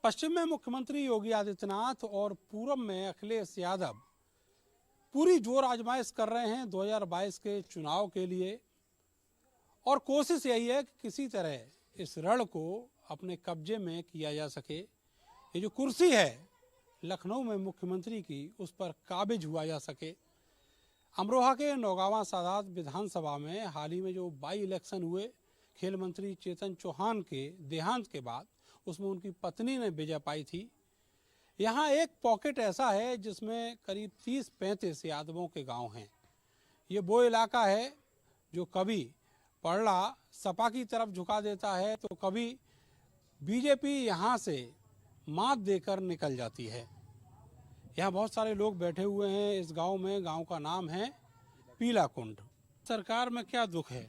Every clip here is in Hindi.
पश्चिम में मुख्यमंत्री योगी आदित्यनाथ और पूर्व में अखिलेश यादव पूरी जोर आजमाइश कर रहे हैं 2022 के चुनाव के लिए। और कोशिश यही है कि किसी तरह इस रण को अपने कब्जे में किया जा सके। ये जो कुर्सी है लखनऊ में मुख्यमंत्री की, उस पर काबिज हुआ जा सके। अमरोहा के नौगावा सादात विधानसभा में हाल ही में जो बाई इलेक्शन हुए, खेल मंत्री चेतन चौहान के देहांत के बाद उसमें उनकी पत्नी ने विजय पाई थी। यहाँ एक पॉकेट ऐसा है जिसमें करीब 30-35 यादवों के गांव हैं। ये वो इलाका है जो कभी पड़ला सपा की तरफ झुका देता है तो कभी बीजेपी यहाँ से मात देकर निकल जाती है। यहाँ बहुत सारे लोग बैठे हुए हैं इस गांव में। गांव का नाम है पीला कुंड। सरकार में क्या दुख है?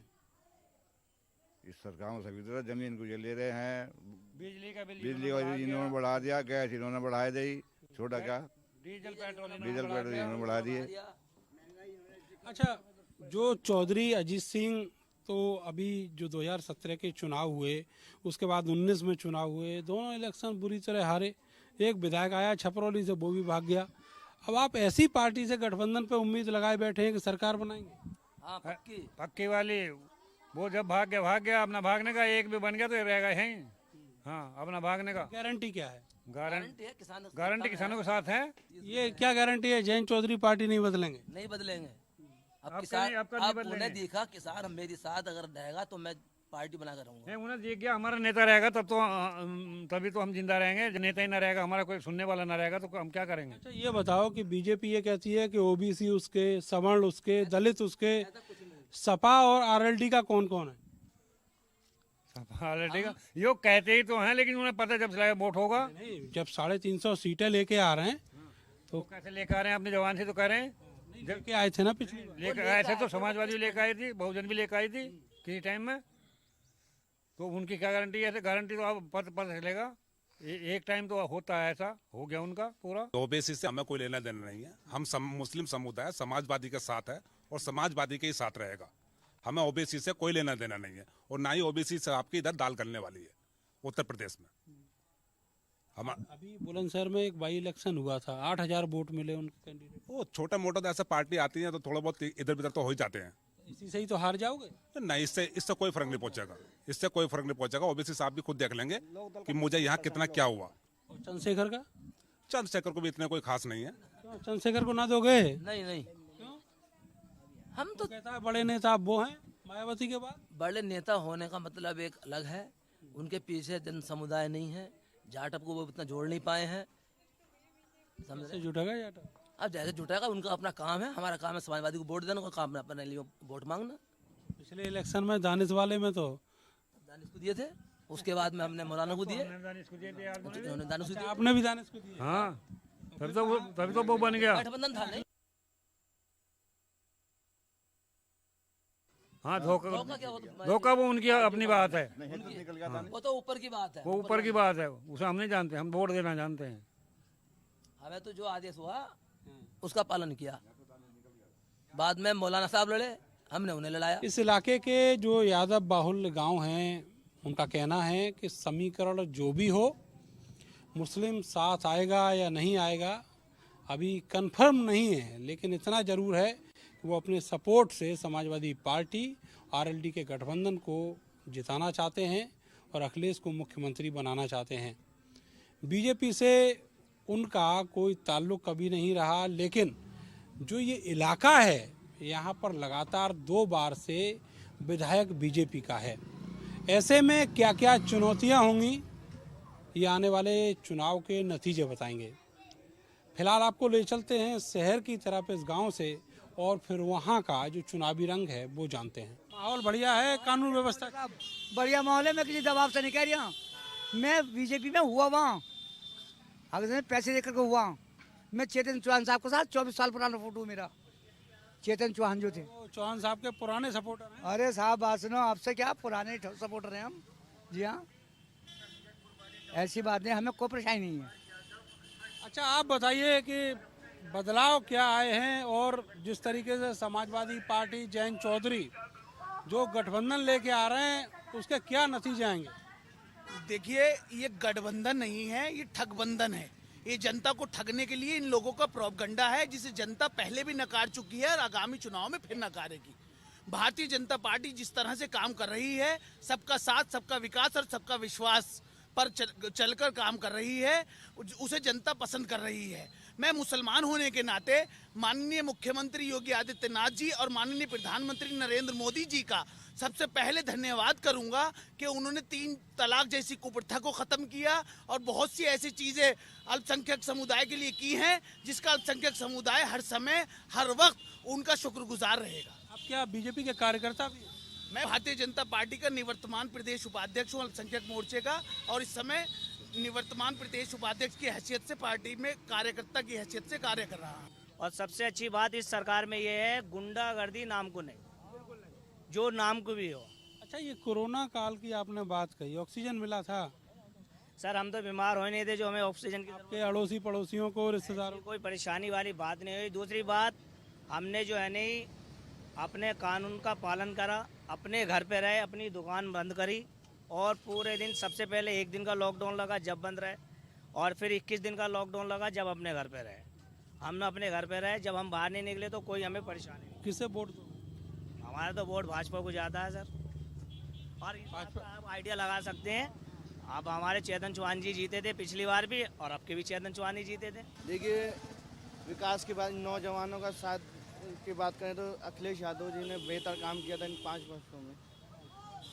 इस सरकार में सभी तरह जमीन को ये ले रहे हैं। बिजली का बिल इन्होंने बढ़ा दिया, गैस इन्होंने बढ़ा दी, छोटा क्या डीजल पेट्रोल इन्होंने बढ़ा दिए। अच्छा, जो चौधरी अजीत सिंह तो अभी जो 2017 के चुनाव हुए, उसके बाद 19 में चुनाव हुए, दोनों इलेक्शन बुरी तरह हारे। एक विधायक आया छपरौली से, वो भी भाग गया। अब आप ऐसी पार्टी से गठबंधन पे उम्मीद लगाए बैठे हैं कि सरकार बनाएंगे? हाँ, पक्की वाली। वो जब भाग गया अपना भागने का, एक भी बन गया तो रहेगा है। हाँ, अपना भागने का गारंटी क्या है? गारंटी किसानों के साथ है। ये क्या गारंटी है? जैन चौधरी पार्टी नहीं बदलेंगे? नहीं बदलेंगे। अब किसान आप उन्हें देखा, किसान मेरे साथ अगर रहेगा तो मैं पार्टी बनाकर रहूंगा। उन्हें देख गया हमारा नेता रहेगा तब तो तभी तो हम जिंदा रहेंगे। नेता ही ना रहेगा, हमारा कोई सुनने वाला ना रहेगा तो हम क्या करेंगे? अच्छा, ये बताओ कि बीजेपी ये कहती है कि ओबीसी उसके, सवर्ण उसके, दलित उसके, सपा और आरएलडी का कौन कौन है? आरएलडी का यो कहते ही तो हैं, लेकिन उन्हें पता जब वोट होगा। नहीं, जब 350 सीटें लेके आ रहे हैं तो कैसे लेकर आ रहे हैं? अपने जवान से तो कह रहे हैं। जब के आए थे ना पिछले लेकर आए थे तो समाजवादी लेकर आई थी, बहुजन भी लेकर आई थी किसी टाइम में। तो उनकी क्या गारंटी है? गारंटी तो अब पता चलेगा। एक टाइम तो होता है, ऐसा हो गया उनका पूरा। ओबीसी से हमें कोई लेना देना नहीं है। हम मुस्लिम समुदाय समाजवादी के साथ है और समाजवादी के ही साथ रहेगा। हमें ओबीसी से कोई लेना देना नहीं है और ना ही ओबीसी से आपकी इधर दाल करने वाली है उत्तर प्रदेश में। हम अभी बुलंदशहर में एक बाई इलेक्शन हुआ था, 8000 वोट मिले उनके कैंडिडेट। वो छोटा मोटा तो ऐसा पार्टी आती है तो थोड़ा बहुत इधर उधर तो हो ही जाते हैं। इसी से ही तो हार जाओगे? तो नहीं, इससे कोई फर्क नहीं पहुंचेगा। इससे कोई फर्क नहीं पहुंचेगा। ओबीसी साहब भी खुद देख लेंगे कि मुझे यहाँ कितना क्या हुआ। और चंद्रशेखर का? चंद्रशेखर को भी इतने कोई खास नहीं है। चंद्रशेखर को ना दोगे? नहीं। क्यों? हम तो कहता है बड़े नेता आप वो हैं मायावती के बाद। बड़े नेता होने का मतलब एक अलग है। उनके पीछे जन समुदाय नहीं है। जाटव को वो इतना जोड़ नहीं पाए हैं। समझे? जुटेगा जाटव? अब जैसे जुटेगा, उनका अपना काम है। हमारा काम है समाजवादी को वोट देना, उनका काम है अपने लिए वोट मांगना। पिछले इलेक्शन में दानिश वाले में तो दानिश को दिए थे, उसके बाद में हमने मौलाना को दिए। दानिश को दिए थे। आपने भी दानिश को दिए? हाँ, तभी तो वो बन गया। गठबंधन था नहीं। हाँ, धोखा वो उनकी अपनी बात है। वो तो ऊपर की बात है। वो ऊपर की बात है, उसे हम नहीं जानते। हम वोट देना जानते हैं। हमें तो जो आदेश हुआ उसका पालन किया। बाद में मौलाना साहब लड़े, हमने उन्हें लड़ाया। इस इलाके के जो यादव बाहुल्य गांव हैं, उनका कहना है कि समीकरण जो भी हो, मुस्लिम साथ आएगा या नहीं आएगा अभी कंफर्म नहीं है, लेकिन इतना जरूर है कि वो अपने सपोर्ट से समाजवादी पार्टी आरएलडी के गठबंधन को जिताना चाहते हैं और अखिलेश को मुख्यमंत्री बनाना चाहते हैं। बीजेपी से उनका कोई ताल्लुक कभी नहीं रहा, लेकिन जो ये इलाका है यहाँ पर लगातार 2 बार से विधायक बीजेपी का है। ऐसे में क्या क्या चुनौतियाँ होंगी, ये आने वाले चुनाव के नतीजे बताएंगे। फिलहाल आपको ले चलते हैं शहर की तरफ इस गांव से और फिर वहाँ का जो चुनावी रंग है वो जानते हैं। माहौल बढ़िया है, कानून व्यवस्था का बढ़िया माहौल है। मैं किसी दबाव से नहीं कह रही हूँ। मैं बीजेपी में हुआ वहाँ, अगर पैसे देकर के हुआ। मैं चेतन चौहान साहब के साथ 24 साल पुराना फोटो मेरा। चेतन चौहान जो थे, चौहान साहब के पुराने सपोर्टर हैं। अरे साहब बात सुनो, आपसे क्या पुराने सपोर्टर हैं हम। जी हाँ, ऐसी बात नहीं, हमें कोई परेशानी नहीं है। अच्छा, आप बताइए कि बदलाव क्या आए हैं और जिस तरीके से समाजवादी पार्टी जैन चौधरी जो गठबंधन लेके आ रहे हैं उसके क्या नतीजे आएंगे? देखिए, ये गठबंधन नहीं है, ये ठगबंधन है। ये जनता को ठगने के लिए इन लोगों का प्रोपगंडा है, जिसे जनता पहले भी नकार चुकी है और आगामी चुनाव में फिर नकारेगी। भारतीय जनता पार्टी जिस तरह से काम कर रही है, सबका साथ, सबका विकास और सबका विश्वास पर चलकर काम कर रही है, उसे जनता पसंद कर रही है। मैं मुसलमान होने के नाते माननीय मुख्यमंत्री योगी आदित्यनाथ जी और माननीय प्रधानमंत्री नरेंद्र मोदी जी का सबसे पहले धन्यवाद करूंगा कि उन्होंने 3 तलाक जैसी कुप्रथा को खत्म किया और बहुत सी ऐसी चीजें अल्पसंख्यक समुदाय के लिए की हैं, जिसका अल्पसंख्यक समुदाय हर समय हर वक्त उनका शुक्रगुजार रहेगा। आप क्या बीजेपी के कार्यकर्ता भी हैं? मैं भारतीय जनता पार्टी का निवर्तमान प्रदेश उपाध्यक्ष हूँ अल्पसंख्यक मोर्चे का, और इस समय निवर्तमान प्रदेश उपाध्यक्ष की हैसियत से पार्टी में कार्यकर्ता की हैसियत से कार्य कर रहा हूँ। और सबसे अच्छी बात इस सरकार में ये है, गुंडागर्दी नाम को नहीं, जो नाम को भी हो। अच्छा, ये कोरोना काल की आपने बात कही, ऑक्सीजन मिला था सर हम तो बीमार हो नहीं थे, जो हमें ऑक्सीजन की के अड़ोसी पड़ोसियों को, रिश्तेदारों को? कोई परेशानी वाली बात नहीं हुई। दूसरी बात, हमने जो है नहीं अपने कानून का पालन करा, अपने घर पे रहे, अपनी दुकान बंद करी, और पूरे दिन सबसे पहले 1 दिन का लॉकडाउन लगा जब बंद रहे, और फिर 21 दिन का लॉकडाउन लगा जब अपने घर पे रहे। हम अपने घर पे रहे, जब हम बाहर नहीं निकले तो कोई हमें परेशानी नहीं। किसे वोट दो? हमारा तो वोट भाजपा को जाता है सर। और इस बात का आप आइडिया लगा सकते हैं, अब हमारे चेतन चौहान जी जीते थे पिछली बार भी, और अब के भी चेतन चौहान ही जीते थे। देखिए, विकास के बाद नौजवानों का साथ की बात करें तो अखिलेश यादव जी ने बेहतर काम किया था इन 5 वर्षों में,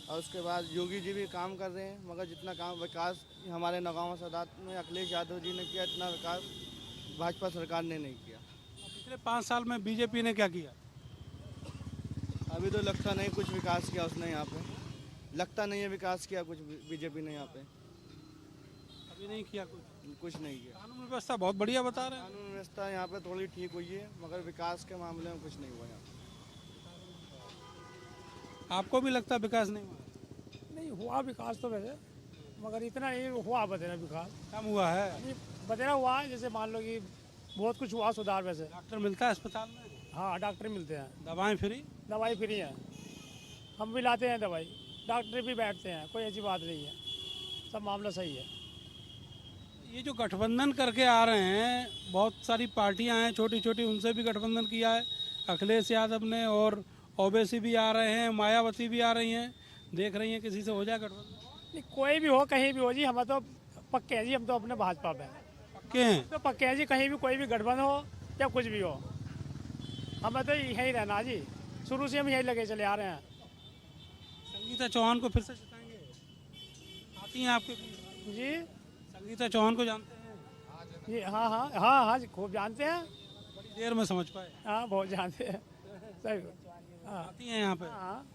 और उसके बाद योगी जी भी काम कर रहे हैं, मगर जितना काम विकास हमारे नगांव सादात में अखिलेश यादव जी ने किया, इतना विकास भाजपा सरकार ने नहीं किया। पिछले 5 साल में बीजेपी ने क्या किया? अभी तो लगता नहीं कुछ विकास किया उसने यहाँ पे, लगता नहीं है विकास किया कुछ बीजेपी ने यहाँ पे। अभी नहीं किया कुछ नहीं किया। कानून व्यवस्था बहुत बढ़िया बता रहे हैं। कानून व्यवस्था यहाँ पे थोड़ी ठीक हुई है, मगर विकास के मामले में कुछ नहीं हुआ यहाँ पे। आपको भी लगता है विकास नहीं हुआ? नहीं हुआ विकास तो वैसे, मगर इतना नहीं हुआ बतेरा विकास। कम हुआ है? नहीं बतेरा हुआ है, जैसे मान लो कि बहुत कुछ हुआ सुधार वैसे। डॉक्टर मिलता है अस्पताल में? हाँ डॉक्टर मिलते हैं, दवाएं फ्री? दवाई फ्री है, हम भी लाते हैं दवाई, डॉक्टर भी बैठते हैं, कोई ऐसी बात नहीं है, सब मामला सही है। ये जो गठबंधन करके आ रहे हैं, बहुत सारी पार्टियां हैं छोटी छोटी, उनसे भी गठबंधन किया है अखिलेश यादव ने, और ओवैसी भी आ रहे हैं, मायावती भी आ रही हैं, देख रही हैं किसी से हो जाए गठबंधन? नहीं कोई भी हो, कहीं भी हो जी, हम तो पक्के हैं जी, हम तो अपने भाजपा पे पक्के हैं? तो पक्के हैं जी, कहीं भी कोई भी गठबंधन हो या कुछ भी हो, हमें तो यहीं रहना जी, शुरू से हम यहीं लगे चले आ रहे हैं। संगीता चौहान को फिर से जिताएंगे? आती हैं आपके? जी संगीता चौहान को जानते हैं? जी हाँ हाँ हाँ हाँ जी, खूब जानते हैं। बड़ी देर में समझ पाए? हाँ बहुत जानते हैं, सही। हाँ आती हैं यहाँ पे? हाँ।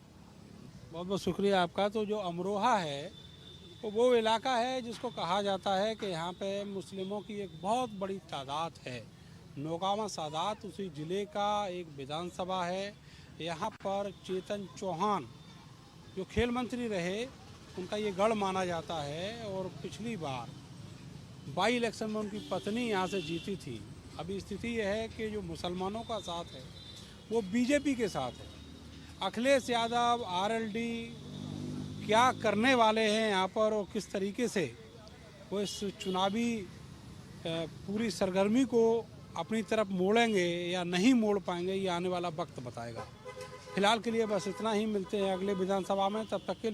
बहुत बहुत शुक्रिया आपका। तो जो अमरोहा है वो इलाका है जिसको कहा जाता है कि यहाँ पे मुस्लिमों की एक बहुत बड़ी तादाद है। नौगावा सादात उसी ज़िले का एक विधानसभा है। यहाँ पर चेतन चौहान जो खेल मंत्री रहे, उनका ये गढ़ माना जाता है, और पिछली बार बाई इलेक्शन में उनकी पत्नी यहाँ से जीती थी। अभी स्थिति यह है कि जो मुसलमानों का साथ है वो बीजेपी के साथ है। अखिलेश यादव आरएलडी क्या करने वाले हैं यहाँ पर, और किस तरीके से वो इस चुनावी पूरी सरगर्मी को अपनी तरफ मोड़ेंगे या नहीं मोड़ पाएंगे, ये आने वाला वक्त बताएगा। फिलहाल के लिए बस इतना ही, मिलते हैं अगले विधानसभा में, तब तक के लिए।